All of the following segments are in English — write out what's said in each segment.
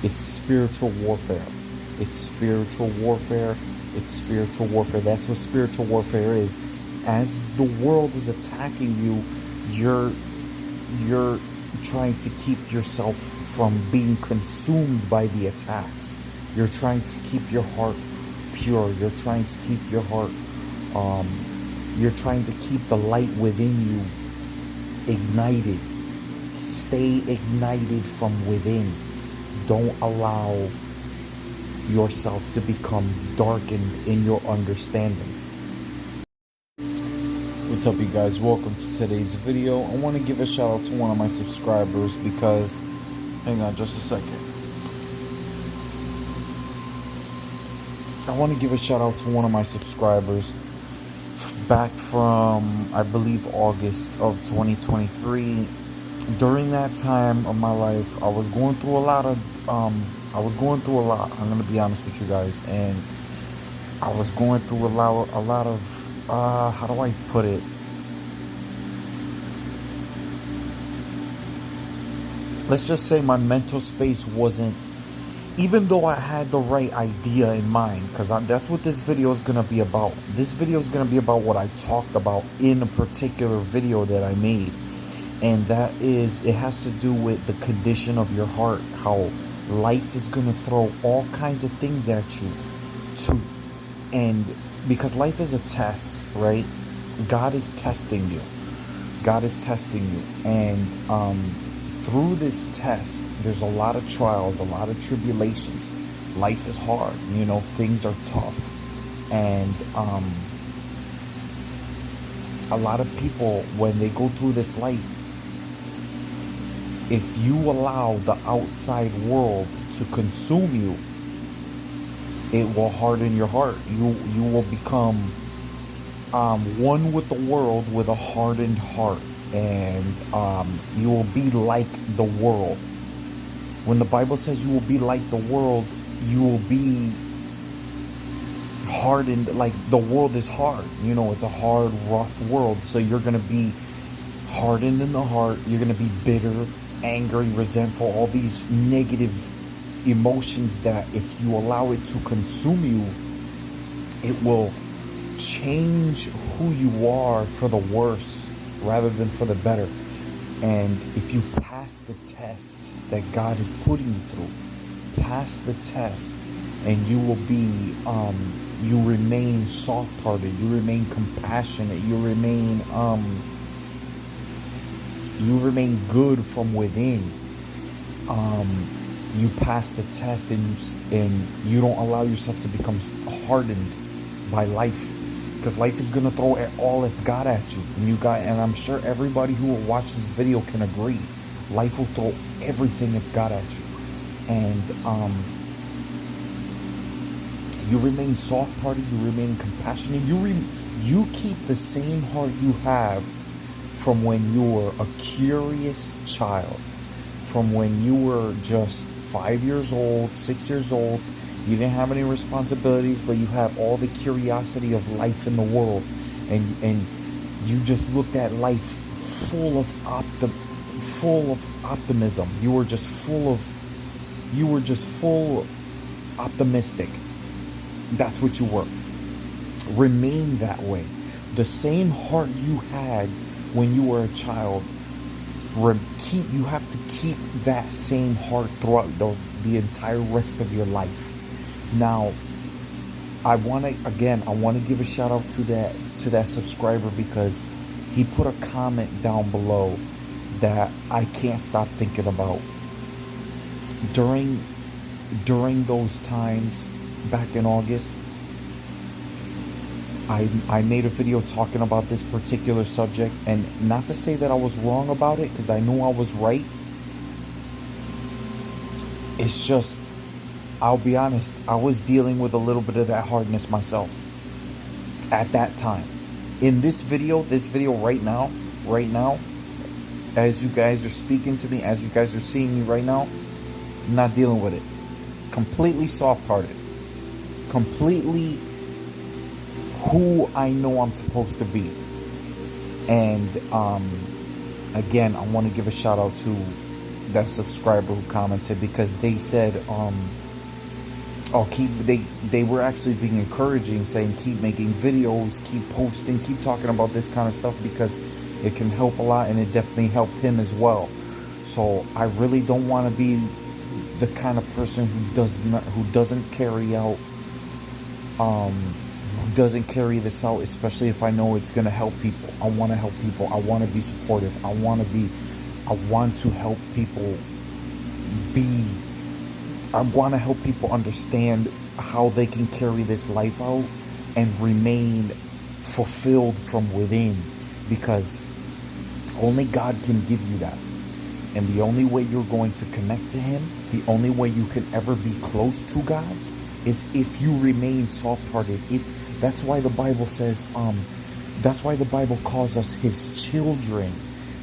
It's spiritual warfare. It's spiritual warfare. It's spiritual warfare. That's what spiritual warfare is. As the world is attacking you, you're trying to keep yourself from being consumed by the attacks. You're trying to keep your heart pure. You're trying to keep your heart you're trying to keep the light within you ignited. Stay ignited from within. Don't allow yourself to become darkened in your understanding. What's up, you guys? Welcome to today's video. I want to give a shout out to one of my subscribers because, hang on just a second. I want to give a shout out to one of my subscribers back from, I believe, August of 2023. During that time of my life, I was going through a lot. I'm going to be honest with you guys, and I was going through a lot of, how do I put it? Let's just say my mental space wasn't, even though I had the right idea in mind, because that's what this video is going to be about. This video is going to be about what I talked about in a particular video that I made. And that is, it has to do with the condition of your heart, how life is going to throw all kinds of things at you and because life is a test, right? God is testing you. God is testing you. And through this test, there's a lot of trials, a lot of tribulations. Life is hard, things are tough. And a lot of people, when they go through this life, if you allow the outside world to consume you, it will harden your heart. You will become one with the world with a hardened heart, and you will be like the world. When the Bible says you will be like the world, you will be hardened. Like the world is hard. It's a hard, rough world. So you're going to be hardened in the heart. You're going to be bitter, angry, resentful, all these negative emotions that if you allow it to consume you, it will change who you are for the worse rather than for the better. And if you pass the test that God is putting you through, pass the test, and you will be you remain soft-hearted, you remain compassionate, you remain good from within. You pass the test, and you don't allow yourself to become hardened by life, because life is gonna throw all it's got at you. And I'm sure everybody who will watch this video can agree. Life will throw everything it's got at you, and you remain soft-hearted. You remain compassionate. You keep the same heart you have from when you were a curious child, from when you were just 5 years old, 6 years old. You didn't have any responsibilities, but you had all the curiosity of life in the world, and you just looked at life full of optimism. You were just full optimistic. That's what you were. Remain that way. The same heart you had when you were a child, you have to keep that same heart throughout the entire rest of your life. Now, I want to give a shout out to that subscriber, because he put a comment down below that I can't stop thinking about. During those times back in August, I made a video talking about this particular subject, and not to say that I was wrong about it, because I knew I was right. It's just, I'll be honest, I was dealing with a little bit of that hardness myself at that time. In this video right now, as you guys are speaking to me, as you guys are seeing me right now, I'm not dealing with it. Completely soft-hearted. Completely who I know I'm supposed to be. And again, I want to give a shout out to that subscriber who commented, because they said, oh, they were actually being encouraging, saying keep making videos, keep posting, keep talking about this kind of stuff, because it can help a lot, and it definitely helped him as well. So I really don't want to be the kind of person who doesn't carry out, who doesn't carry this out, especially if I know it's gonna help people. I want to help people. I want to be supportive. I want to help people be. I want to help people understand how they can carry this life out and remain fulfilled from within, because only God can give you that. And the only way you're going to connect to Him, the only way you can ever be close to God, is if you remain soft-hearted. That's why the Bible says, that's why the Bible calls us His children,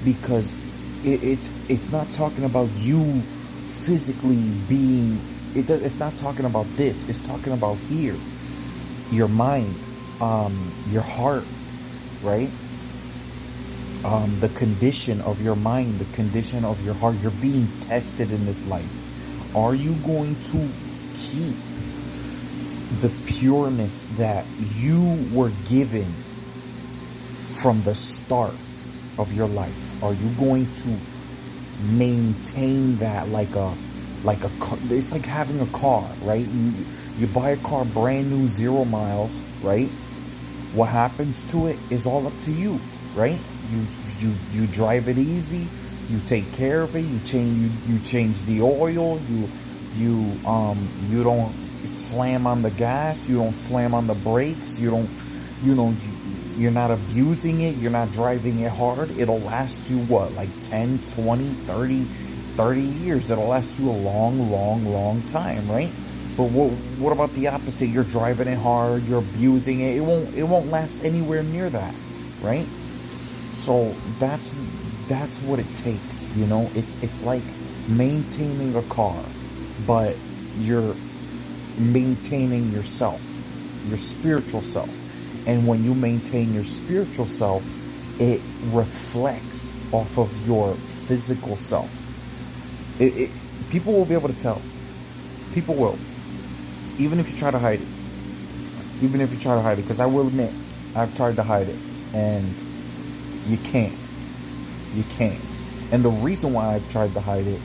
because it's not talking about you physically being. It's not talking about this. It's talking about here, your mind, your heart, right? The condition of your mind, the condition of your heart. You're being tested in this life. Are you going to keep the pureness that you were given from the start of your life? Are you going to maintain that like a car? It's like having a car, right? You buy a car brand new, 0 miles, right? What happens to it is all up to you, right? You drive it easy, you take care of it, you change the oil, you don't slam on the gas, you don't slam on the brakes, you're not abusing it, you're not driving it hard. It'll last you what, like 10, 20, 30 years. It'll last you a long time, right? But what about the opposite? You're driving it hard, you're abusing it. It won't last anywhere near that, right? So that's what it takes, you know. It's like maintaining a car, but you're maintaining yourself, your spiritual self. And when you maintain your spiritual self, it reflects off of your physical self. People will be able to tell. People will, even if you try to hide it. Even if you try to hide it, because I will admit, I've tried to hide it, and you can't. You can't. And the reason why I've tried to hide it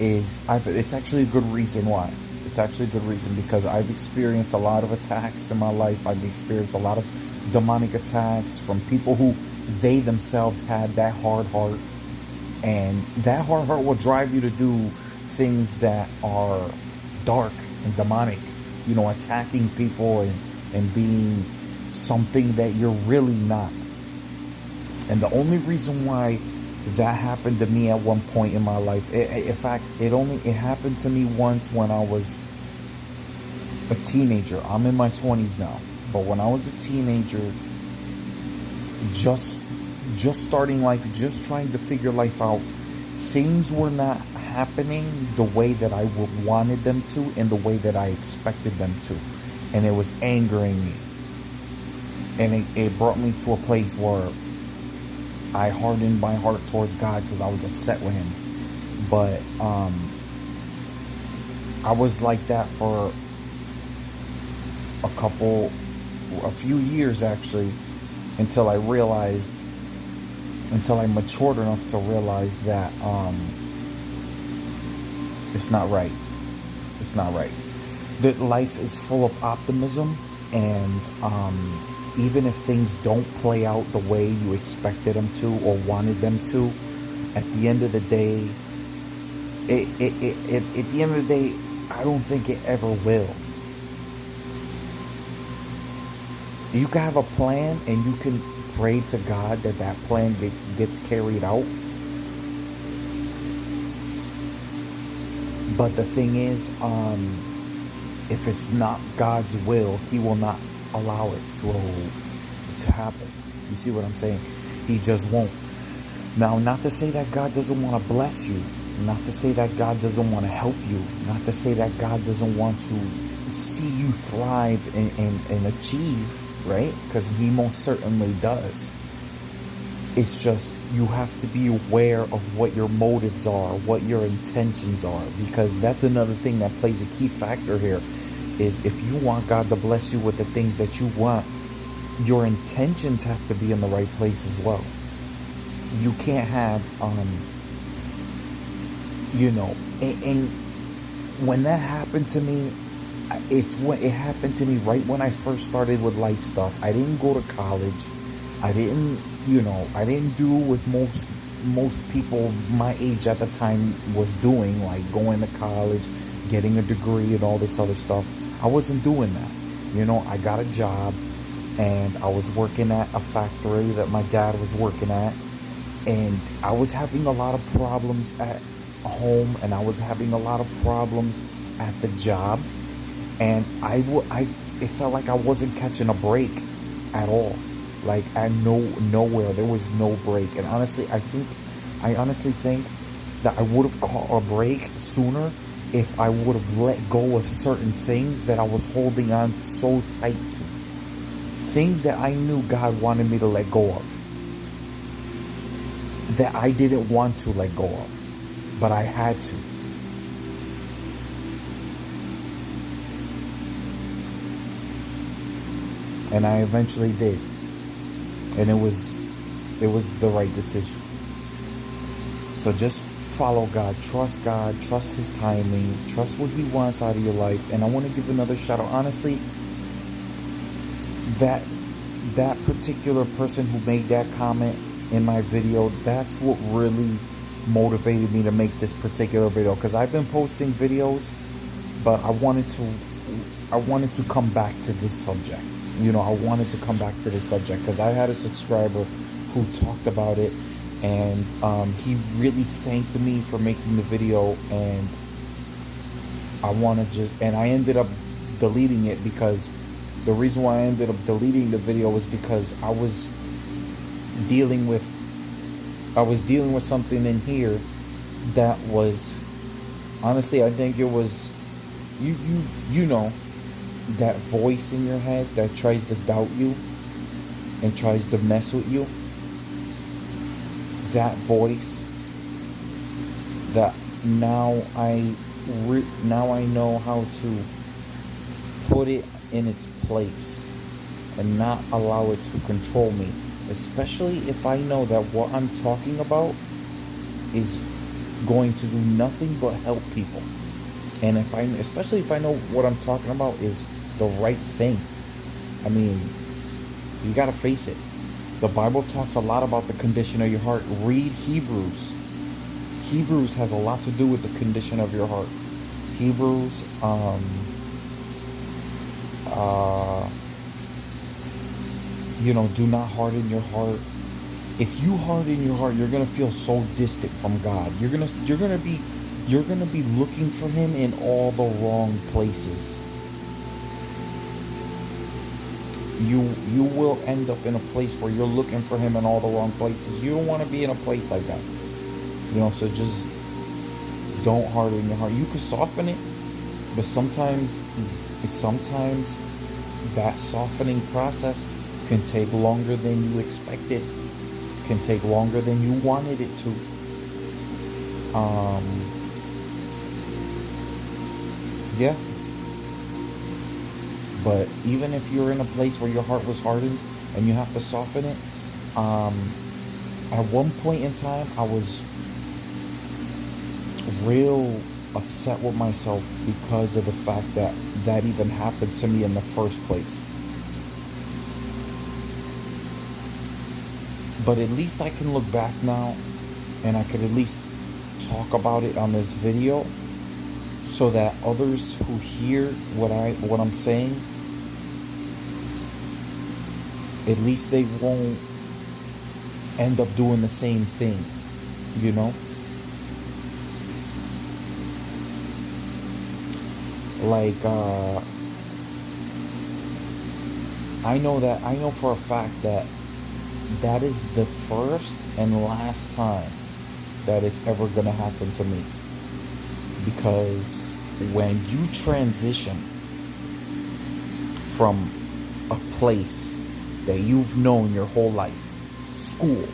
is it's actually a good reason why. It's actually a good reason, because I've experienced a lot of attacks in my life. I've experienced a lot of demonic attacks from people who they themselves had that hard heart. And that hard heart will drive you to do things that are dark and demonic. You know, attacking people and being something that you're really not. And the only reason why that happened to me at one point in my life, in fact, it happened to me once when I was a teenager. I'm in my 20s now, but when I was a teenager, just starting life, just trying to figure life out, things were not happening the way that I wanted them to, and the way that I expected them to, and it was angering me, and it brought me to a place where I hardened my heart towards God, because I was upset with Him. But I was like that for a few years actually, until I matured enough to realize that it's not right. It's not right. That life is full of optimism, and even if things don't play out the way you expected them to or wanted them to, at the end of the day, I don't think it ever will. You can have a plan, and you can pray to God that plan gets carried out. But the thing is, if it's not God's will, He will not allow it to happen. You see what I'm saying? He just won't. Now, not to say that God doesn't want to bless you, not to say that God doesn't want to help you, not to say that God doesn't want to see you thrive and achieve, right? Because He most certainly does. It's just you have to be aware of what your motives are, what your intentions are, because that's another thing that plays a key factor here. Is if you want God to bless you with the things that you want, your intentions have to be in the right place as well. You can't have and when that happened to me, it happened to me right when I first started with life stuff. I didn't go to college. I didn't do what most people my age at the time was doing, like going to college, getting a degree and all this other stuff. I wasn't doing that. I got a job, and I was working at a factory that my dad was working at, and I was having a lot of problems at home, and I was having a lot of problems at the job, and it felt like I wasn't catching a break at all. Like at nowhere, there was no break. And I honestly think that I would have caught a break sooner if I would have let go of certain things that I was holding on so tight to. Things that I knew God wanted me to let go of, that I didn't want to let go of, but I had to. And I eventually did. And it was the right decision. So just follow God, trust His timing, trust what He wants out of your life. And I want to give another shout out. Honestly, that particular person who made that comment in my video, that's what really motivated me to make this particular video, because I've been posting videos, but I wanted to come back to this subject. I wanted to come back to this subject because I had a subscriber who talked about it, and he really thanked me for making the video, and I ended up deleting it, because the reason why I ended up deleting the video was because I was dealing with something in here that was, honestly, I think it was, that voice in your head that tries to doubt you and tries to mess with you. That voice that now I know how to put it in its place and not allow it to control me, especially if I know that what I'm talking about is going to do nothing but help people. And especially if I know what I'm talking about is the right thing. I mean, you gotta face it. The Bible talks a lot about the condition of your heart. Read Hebrews. Hebrews has a lot to do with the condition of your heart. Hebrews, do not harden your heart. If you harden your heart, you're gonna feel so distant from God. You're gonna be looking for Him in all the wrong places. You will end up in a place where you're looking for Him in all the wrong places. You don't want to be in a place like that. So just don't harden your heart. You could soften it, but sometimes that softening process can take longer than you expected. Can take longer than you wanted it to. Yeah. But even if you're in a place where your heart was hardened and you have to soften it, at one point in time, I was real upset with myself because of the fact that that even happened to me in the first place. But at least I can look back now, and I could at least talk about it on this video, so that others who hear what I'm saying, at least they won't end up doing the same thing, Like, I know for a fact that is the first and last time that is ever going to happen to me. Because when you transition from a place that you've known your whole life, school,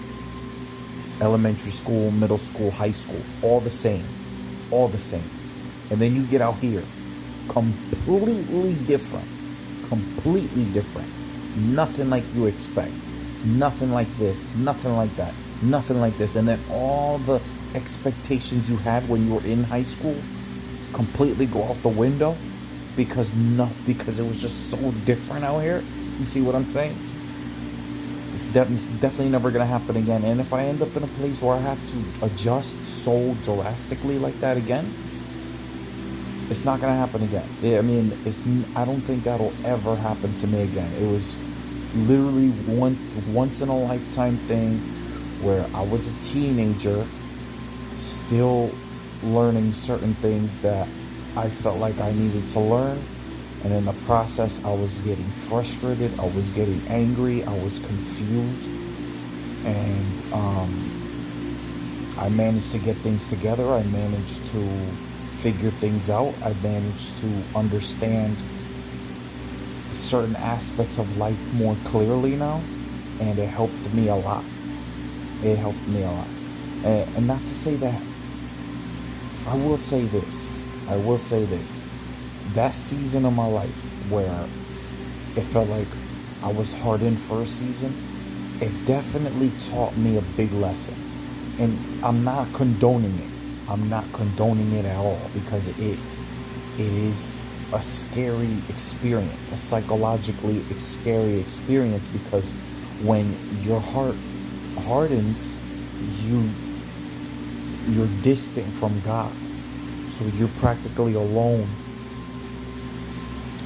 Elementary school, middle school, high school, all the same. All the same. And then you get out here, completely different. Completely different. Nothing like you expect. Nothing like this. Nothing like that. Nothing like this. And then all the expectations you had when you were in high school completely go out the window because it was just so different out here. You see what I'm saying? It's definitely never gonna happen again. And if I end up in a place where I have to adjust so drastically like that again, it's not gonna happen again. I mean, I don't think that'll ever happen to me again. It was literally once in a lifetime thing where I was a teenager, still learning certain things that I felt like I needed to learn, and in the process I was getting frustrated, I was getting angry, I was confused, and I managed to get things together. I managed to figure things out. I managed to understand certain aspects of life more clearly now, and it helped me a lot. It helped me a lot. And not to say that, I will say this. That season of my life where it felt like I was hardened for a season, it definitely taught me a big lesson. And I'm not condoning it. I'm not condoning it at all, because it is a scary experience, a psychologically scary experience, because when your heart hardens, you're distant from God. So you're practically alone.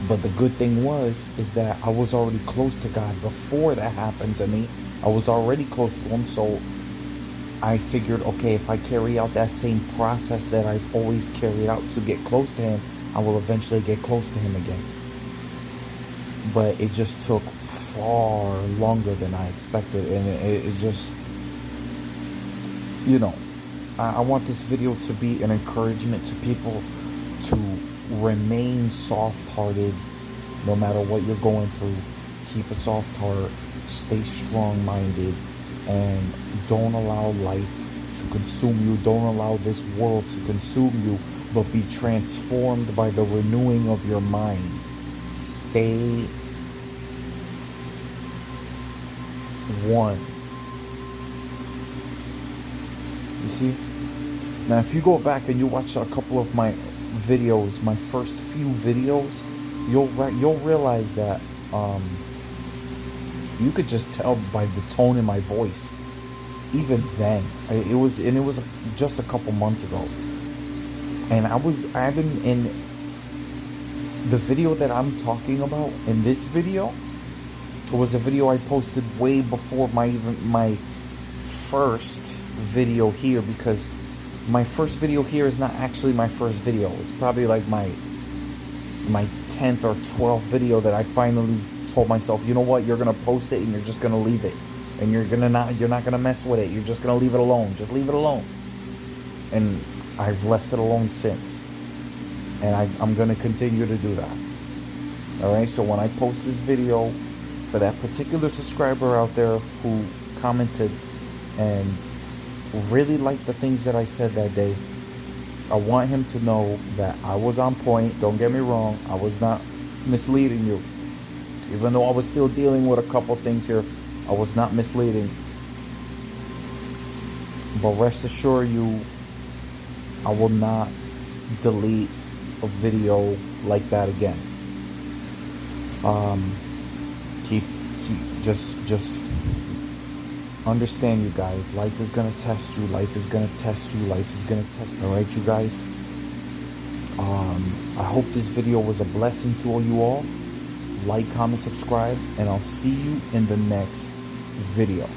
But the good thing is that I was already close to God before that happened to me. I was already close to Him, so I figured, okay, if I carry out that same process that I've always carried out to get close to Him, I will eventually get close to Him again. But it just took far longer than I expected, and it just, I want this video to be an encouragement to people to remain soft-hearted no matter what you're going through. Keep a soft heart, stay strong-minded, and don't allow life to consume you. Don't allow this world to consume you, but be transformed by the renewing of your mind. Stay one. You see? Now, if you go back and you watch a couple of my videos, my first few videos, you'll realize that you could just tell by the tone in my voice. Even then, it was just a couple months ago, and I've been in the video that I'm talking about. In this video, it was a video I posted way before my first video here, because my first video here is not actually my first video. It's probably like my 10th or 12th video that I finally told myself, you know what, you're gonna post it and you're just gonna leave it, and you're not gonna mess with it. You're just gonna leave it alone. Just leave it alone. And I've left it alone since, and I'm gonna continue to do that. All right. So when I post this video, for that particular subscriber out there who commented and really liked the things that I said that day, I want him to know that I was on point. Don't get me wrong. I was not misleading you. Even though I was still dealing with a couple things here, I was not misleading. But rest assured you, I will not delete a video like that again. Just understand, you guys. Life is gonna test you. Life is gonna test you. Life is gonna test you. All right, you guys. I hope this video was a blessing to all you all. Like, comment, subscribe, and I'll see you in the next video.